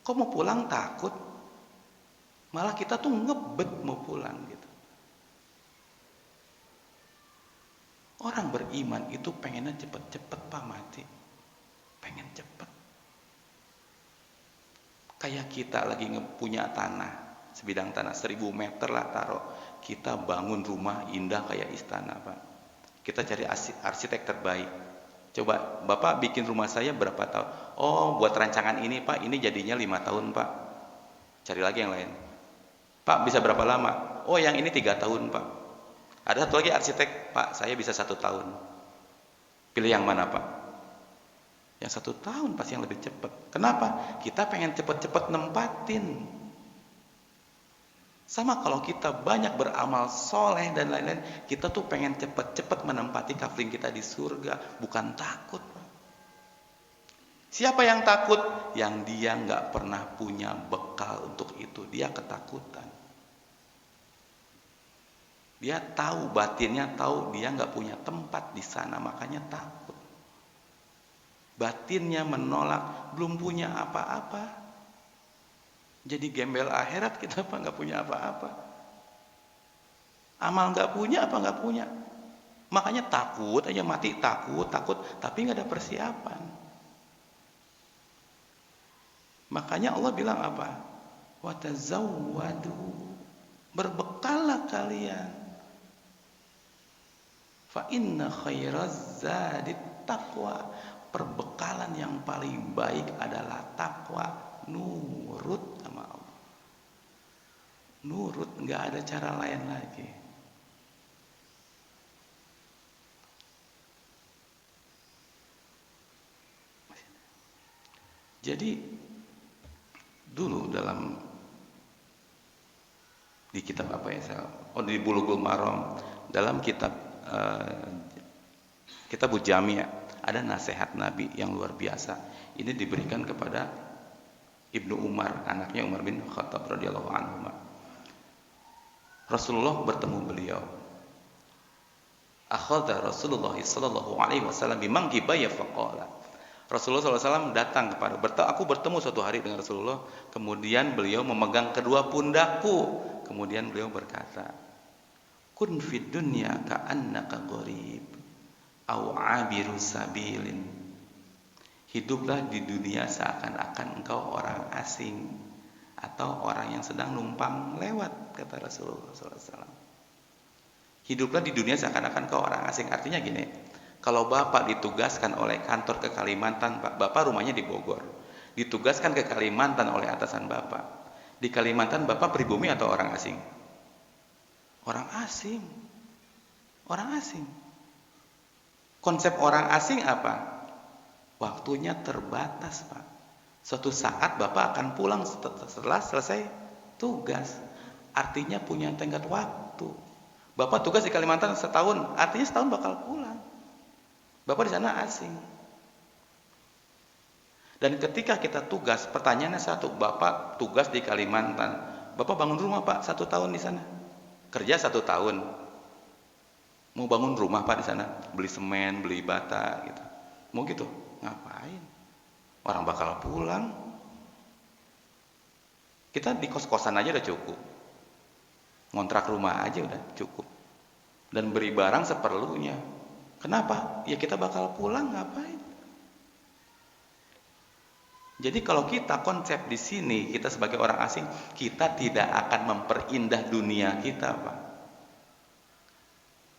kok mau pulang takut? Malah kita tuh ngebet mau pulang gitu. Orang beriman itu pengennya cepet-cepet Pak mati. Pengen cepet. Kayak kita lagi punya tanah, sebidang tanah 1000 meter lah taruh. Kita bangun rumah indah kayak istana Pak. Kita cari arsitek terbaik. Coba Bapak bikin rumah saya berapa tahun? Oh buat rancangan ini Pak, ini jadinya 5 tahun Pak. Cari lagi yang lain. Pak bisa berapa lama? Oh yang ini 3 tahun Pak. Ada satu lagi arsitek, Pak saya bisa 1 tahun. Pilih yang mana Pak? Yang 1 tahun pasti yang lebih cepat. Kenapa? Kita pengen cepat-cepat nempatin. Sama kalau kita banyak beramal soleh dan lain-lain, kita tuh pengen cepat-cepat menempati kafling kita di surga, bukan takut. Siapa yang takut? Yang dia nggak pernah punya bekal untuk itu, dia ketakutan. Dia tahu batinnya, tahu dia nggak punya tempat di sana, makanya takut. Batinnya menolak, belum punya apa-apa. Jadi gembel akhirat kita apa nggak punya apa-apa. Amal nggak punya apa nggak punya. Makanya takut aja mati, takut, tapi nggak ada persiapan. Makanya Allah bilang apa? Watazawwadu, berbekallah kalian. Fa inna khairaz zadit taqwa, perbekalan yang paling baik adalah takwa, nurut sama Allah. Nurut, nggak ada cara lain lagi. Jadi dulu di kitab apa ya? Di Bulughul Maram, dalam kitab Kitabul Jami' ada nasihat Nabi yang luar biasa. Ini diberikan kepada Ibnu Umar, anaknya Umar bin Khattab radhiyallahu anhu. Rasulullah bertemu beliau. Akhadha Rasulullah sallallahu alaihi wasallam bimangkibaya faqala. Rasulullah SAW datang aku bertemu suatu hari dengan Rasulullah, kemudian beliau memegang kedua pundakku, kemudian beliau berkata, kun fid dunya ka'annaka gharib au 'abiru sabilin. Hiduplah di dunia seakan-akan engkau orang asing atau orang yang sedang numpang lewat, kata Rasulullah SAW. Hiduplah di dunia seakan-akan engkau orang asing. Artinya gini, kalau Bapak ditugaskan oleh kantor ke Kalimantan, Bapak rumahnya di Bogor, ditugaskan ke Kalimantan oleh atasan Bapak. Di Kalimantan Bapak pribumi atau orang asing? Orang asing. Orang asing. Konsep orang asing apa? Waktunya terbatas, Pak. Suatu saat Bapak akan pulang setelah selesai tugas. Artinya punya tenggat waktu. Bapak tugas di Kalimantan setahun, artinya setahun bakal pulang. Bapak di sana asing. Dan ketika kita tugas, pertanyaannya satu, Bapak tugas di Kalimantan, Bapak bangun rumah Pak 1 tahun di sana, kerja 1 tahun, mau bangun rumah Pak di sana, beli semen, beli bata, gitu. Mau gitu? Ngapain? Orang bakal pulang. Kita di kos-kosan aja udah cukup, ngontrak rumah aja udah cukup, dan beri barang seperlunya. Kenapa? Ya kita bakal pulang, ngapain? Jadi kalau kita konsep di sini, kita sebagai orang asing, kita tidak akan memperindah dunia kita, Pak.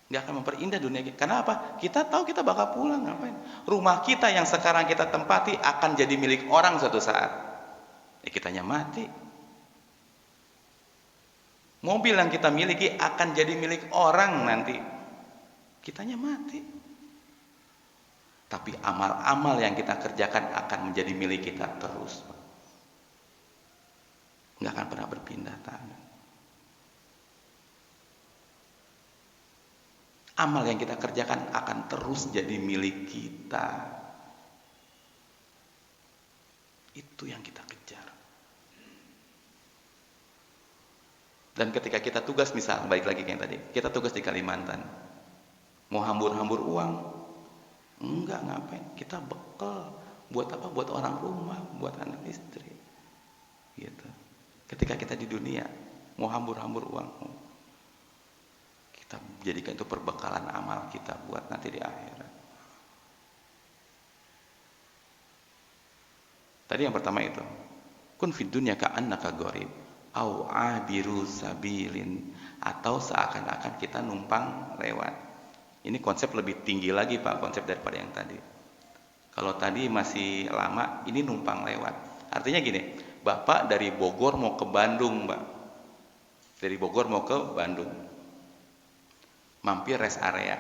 Nggak akan memperindah dunia kita. Kenapa? Kita tahu kita bakal pulang, ngapain? Rumah kita yang sekarang kita tempati akan jadi milik orang suatu saat. Ya kitanya mati. Mobil yang kita miliki akan jadi milik orang nanti. Kitanya mati. Tapi amal-amal yang kita kerjakan akan menjadi milik kita terus. Nggak akan pernah berpindah tangan. Amal yang kita kerjakan akan terus jadi milik kita. Itu yang kita kejar. Dan ketika kita tugas, misal, balik lagi kayak tadi, kita tugas di Kalimantan, mau hambur-hambur uang, enggak, ngapain? Kita bekal, buat apa? Buat orang rumah, buat anak istri, gitu. Ketika kita di dunia, mau hambur-hambur uang, kita jadikan itu perbekalan amal kita buat nanti di akhirat. Tadi yang pertama itu, kun fid dunya ka'annaka gharib au abiru sabilin, atau seakan-akan kita numpang lewat. Ini konsep lebih tinggi lagi Pak, konsep daripada yang tadi. Kalau tadi masih lama, ini numpang lewat. Artinya gini, Bapak dari Bogor mau ke Bandung, Mbak. Dari Bogor mau ke Bandung, mampir rest area,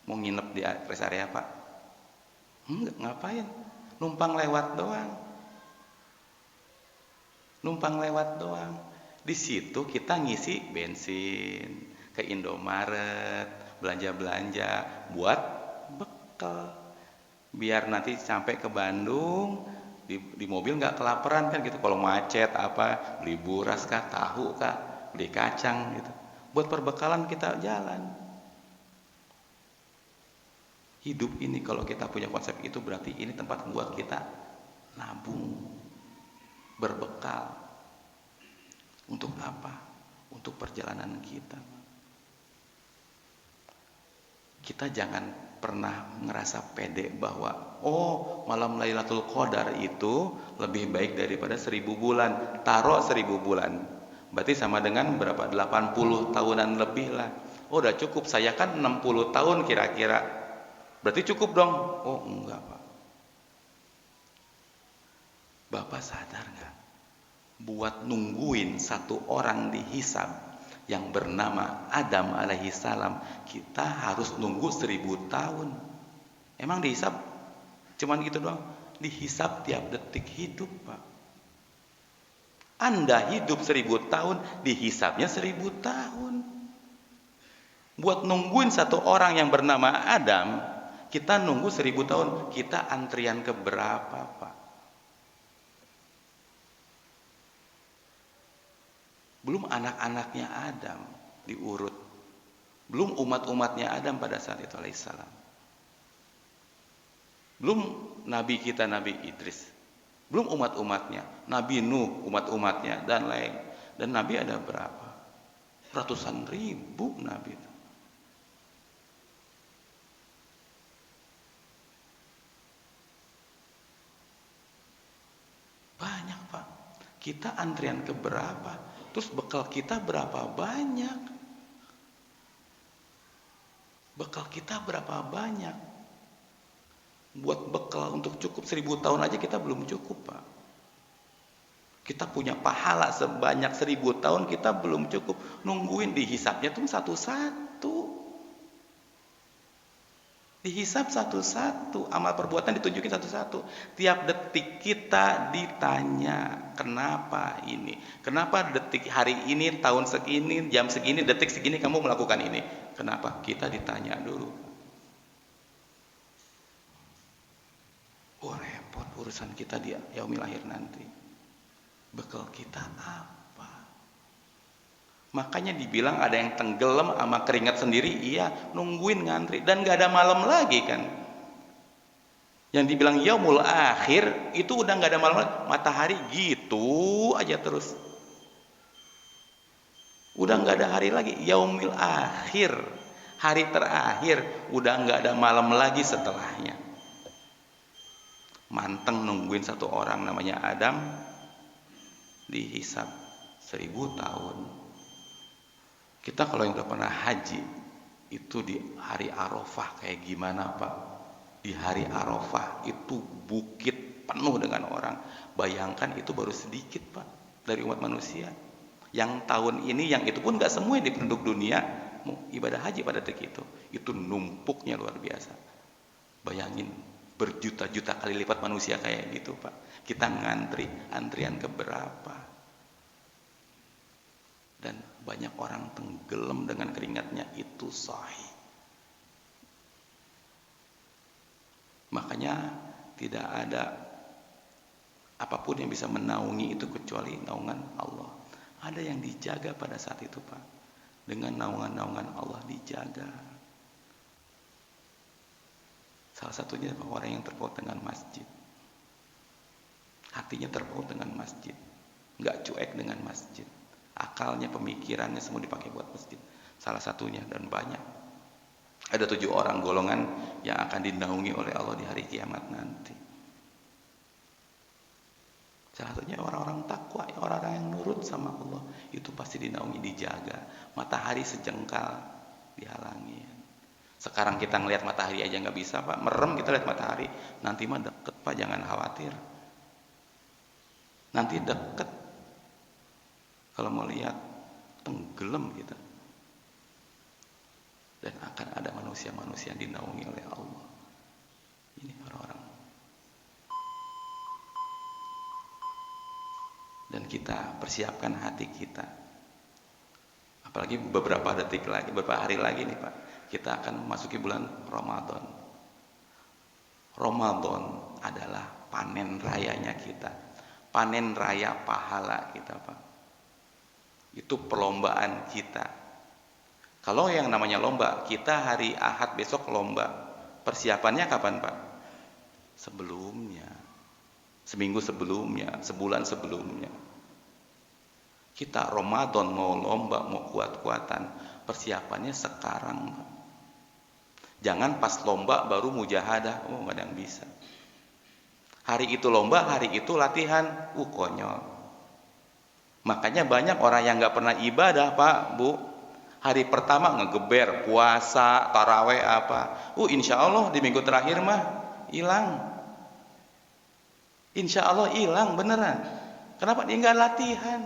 mau nginep di rest area Pak? Enggak, ngapain? Numpang lewat doang. Numpang lewat doang. Di situ kita ngisi bensin, ke Indomaret, belanja-belanja buat bekal. Biar nanti sampai ke Bandung di mobil nggak kelaparan kan gitu. Kalau macet apa, beli buras kah, tahu kah, beli kacang gitu. Buat perbekalan kita jalan. Hidup ini kalau kita punya konsep itu berarti ini tempat buat kita nabung, berbekal. Untuk apa? Untuk perjalanan kita. Kita jangan pernah ngerasa pede bahwa malam Lailatul Qadar itu lebih baik daripada 1000 bulan. Taruh 1000 bulan. Berarti sama dengan berapa? 80 tahunan lebih lah. Udah cukup, saya kan 60 tahun kira-kira. Berarti cukup dong? Oh enggak Pak. Bapak sadar nggak? Buat nungguin satu orang dihisab yang bernama Adam alaihi salam, kita harus nunggu 1000 tahun. Emang dihisab cuman gitu doang? Dihisab tiap detik hidup Pak. Anda hidup 1000 tahun, dihisabnya 1000 tahun. Buat nungguin satu orang yang bernama Adam, kita nunggu 1000 tahun. Kita antrian ke berapa Pak? Belum anak-anaknya Adam diurut. Belum umat-umatnya Adam pada saat itu alaihissalam. Belum Nabi kita Nabi Idris. Belum umat-umatnya. Nabi Nuh umat-umatnya dan lain. Dan Nabi ada berapa? Ratusan ribu Nabi itu. Banyak Pak. Kita antrian ke berapa? Terus bekal kita berapa banyak? Bekal kita berapa banyak? Buat bekal untuk cukup 1000 tahun aja kita belum cukup Pak. Kita punya pahala sebanyak 1000 tahun kita belum cukup. Nungguin dihisapnya tuh satu-satu. Dihisap satu-satu, amal perbuatan ditunjukin satu-satu. Tiap detik kita ditanya, kenapa ini? Kenapa detik hari ini, tahun segini, jam segini, detik segini kamu melakukan ini? Kenapa? Kita ditanya dulu. Repot urusan kita di yaumil akhir nanti. Bekal kita apa? Makanya dibilang ada yang tenggelam sama keringat sendiri, iya, nungguin ngantri dan gak ada malam lagi kan. Yang dibilang yaumul akhir itu udah gak ada malam lagi, matahari gitu aja terus. Udah gak ada hari lagi, yaumil akhir, hari terakhir, udah gak ada malam lagi setelahnya. Manteng nungguin satu orang namanya Adam dihisab 1000 tahun. Kita kalau yang udah pernah haji itu di hari Arafah kayak gimana Pak? Di hari Arafah itu bukit penuh dengan orang. Bayangkan itu baru sedikit Pak dari umat manusia. Yang tahun ini, yang itu pun gak semua di penduduk dunia mau ibadah haji pada detik itu. Itu numpuknya luar biasa. Bayangin berjuta-juta kali lipat manusia kayak gitu Pak. Kita ngantri, antrian keberapa? Dan banyak orang tenggelam dengan keringatnya, itu sahih. Makanya tidak ada apapun yang bisa menaungi itu kecuali naungan Allah. Ada yang dijaga pada saat itu Pak. Dengan naungan-naungan Allah dijaga. Salah satunya orang yang terpaut dengan masjid. Hatinya terpaut dengan masjid. Nggak cuek dengan masjid. Akalnya, pemikirannya semua dipakai buat masjid. Salah satunya dan banyak. Ada 7 orang golongan yang akan dinaungi oleh Allah di hari kiamat nanti. Salah satunya orang-orang takwa, orang-orang yang nurut sama Allah. Itu pasti dinaungi, dijaga. Matahari sejengkal dihalangi. Sekarang kita ngelihat matahari aja nggak bisa Pak. Merem kita lihat matahari. Nanti mah deket Pak, jangan khawatir. Nanti deket. Kalau mau lihat tenggelam kita. Dan akan ada manusia-manusia yang dinaungi oleh Allah. Ini orang-orang. Dan kita persiapkan hati kita. Apalagi beberapa detik lagi, beberapa hari lagi nih Pak, kita akan memasuki bulan Ramadan. Ramadan adalah panen rayanya kita. Panen raya pahala kita Pak. Itu perlombaan kita. Kalau yang namanya lomba, kita hari Ahad besok lomba. Persiapannya kapan Pak? Sebelumnya. Seminggu sebelumnya, sebulan sebelumnya. Kita Ramadan mau lomba, mau kuat-kuatan, persiapannya sekarang Pak. Jangan pas lomba baru mujahadah, oh nggak ada yang bisa. Hari itu lomba, hari itu latihan, konyol. Makanya banyak orang yang nggak pernah ibadah, Pak, Bu. Hari pertama ngegeber, puasa, taraweh apa. Insya Allah di minggu terakhir mah hilang. Insya Allah hilang beneran. Kenapa dia nggak latihan?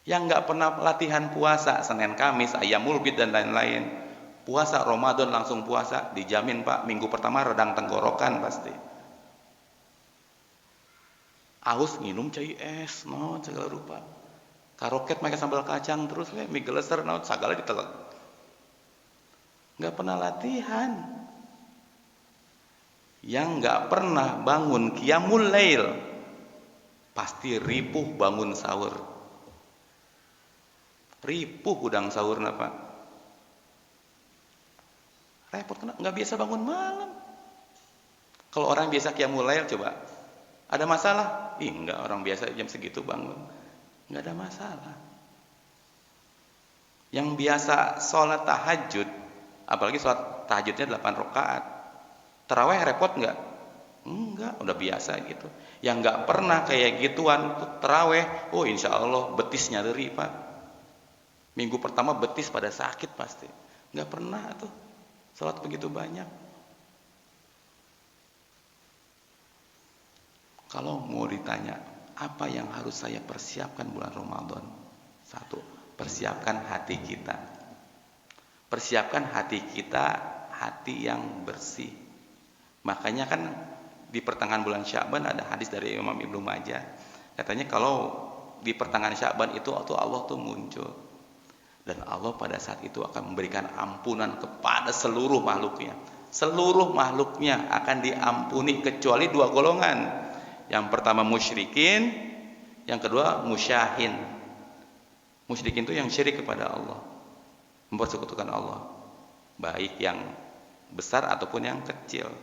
Yang nggak pernah latihan puasa Senin Kamis, Ayyamul Bid dan lain-lain, puasa Ramadan langsung puasa, dijamin Pak, minggu pertama redang tenggorokan pasti. Aus nginum cai es, no segala rupa. Karoket make sambal kacang terus mie geleser, no sagala diteleg. Nggak pernah latihan. Yang nggak pernah bangun qiyamul lail pasti ripuh bangun sahur. Ripuh udang sahur Pak. Repot kena, nggak biasa bangun malam. Kalau orang biasa qiyamul lail coba, ada masalah? Enggak, orang biasa jam segitu bangun, nggak ada masalah. Yang biasa sholat tahajud, apalagi sholat tahajudnya 8 rakaat, taraweh repot nggak? Enggak, udah biasa gitu. Yang nggak pernah kayak gituan taraweh, insya Allah betis nyaderi Pak. Minggu pertama betis pada sakit pasti. Nggak pernah tuh sholat begitu banyak. Kalau mau ditanya, apa yang harus saya persiapkan bulan Ramadan? Satu, persiapkan hati kita. Persiapkan hati kita, hati yang bersih. Makanya kan di pertengahan bulan Sya'ban ada hadis dari Imam Ibnu Majah. Katanya kalau di pertengahan Sya'ban itu Allah tuh muncul. Dan Allah pada saat itu akan memberikan ampunan kepada seluruh makhluknya. Seluruh makhluknya akan diampuni kecuali 2 golongan. Yang pertama musyrikin, yang kedua musyahin. Musyrikin itu yang syirik kepada Allah, mempersekutukan Allah, baik yang besar ataupun yang kecil.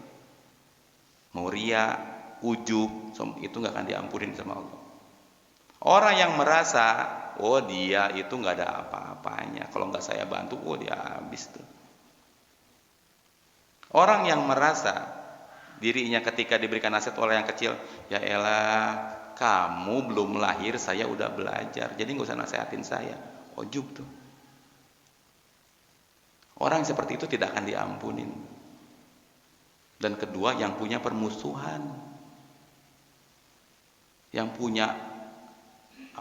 Mau riya, ujub, itu nggak akan diampunin sama Allah. Orang yang merasa, dia itu nggak ada apa-apanya, kalau nggak saya bantu, dia habis tuh. Orang yang merasa dirinya ketika diberikan nasihat oleh yang kecil, ya elah, kamu belum lahir, saya udah belajar, jadi nggak usah nasihatin saya. Ujub tuh. Orang seperti itu tidak akan diampunin. Dan kedua, yang punya permusuhan, yang punya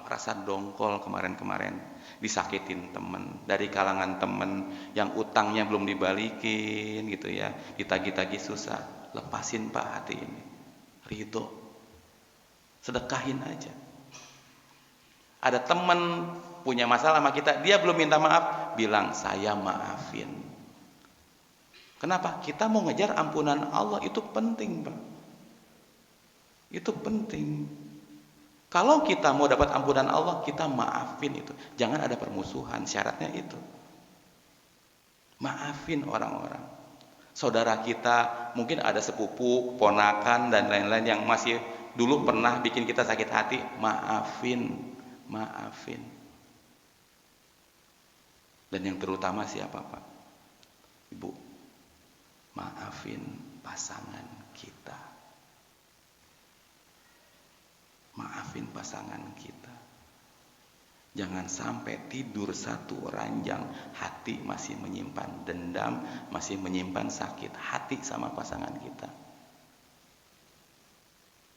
rasa dongkol kemarin-kemarin, disakitin temen, dari kalangan temen yang utangnya belum dibalikin gitu ya, ditagih-tagih susah, lepasin Pak hati ini, ridho, sedekahin aja. Ada temen punya masalah sama kita, dia belum minta maaf, bilang saya maafin. Kenapa? Kita mau ngejar ampunan Allah, itu penting Pak, itu penting. Kalau kita mau dapat ampunan Allah, kita maafin itu. Jangan ada permusuhan, syaratnya itu. Maafin orang-orang. Saudara kita, mungkin ada sepupu, ponakan, dan lain-lain yang masih dulu pernah bikin kita sakit hati. Maafin. Dan yang terutama siapa Pak? Ibu, maafin pasangan kita. Maafin pasangan kita. Jangan sampai tidur satu ranjang hati masih menyimpan dendam, masih menyimpan sakit hati sama pasangan kita.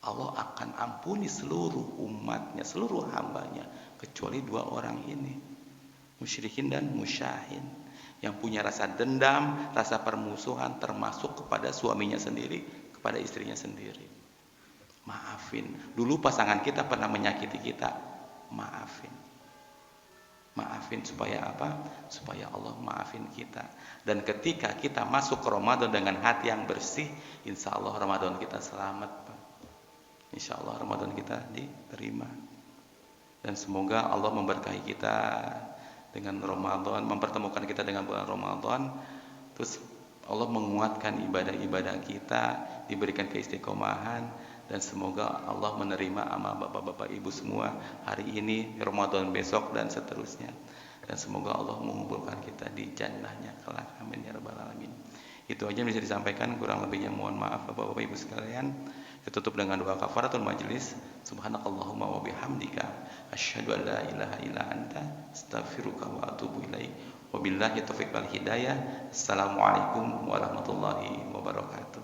Allah akan ampuni seluruh umatnya, seluruh hambanya, kecuali 2 orang ini, musyrikin dan musyahin, yang punya rasa dendam, rasa permusuhan, termasuk kepada suaminya sendiri, kepada istrinya sendiri. Maafin. Dulu pasangan kita pernah menyakiti kita, maafin supaya apa? Supaya Allah maafin kita. Dan ketika kita masuk ke Ramadan dengan hati yang bersih, insya Allah Ramadan kita selamat Pak. Insya Allah Ramadan kita diterima. Dan semoga Allah memberkahi kita dengan Ramadan, mempertemukan kita dengan bulan Ramadan. Terus Allah menguatkan ibadah-ibadah kita, diberikan keistiqomahan. Dan semoga Allah menerima amal bapak-bapak ibu semua hari ini, Ramadan besok, dan seterusnya. dan semoga Allah mengumpulkan kita di jannahnya kelak, amin ya rabbal alamin. Itu aja yang bisa disampaikan, kurang lebihnya mohon maaf Bapak Ibu sekalian. Ditutup dengan doa kafaratul majlis. Subhanakallahumma wa bihamdika asyhadu an la ilaha illa anta astaghfiruka wa atubu ilaik. Wabillahi taufiq wal hidayah. Assalamualaikum warahmatullahi wabarakatuh.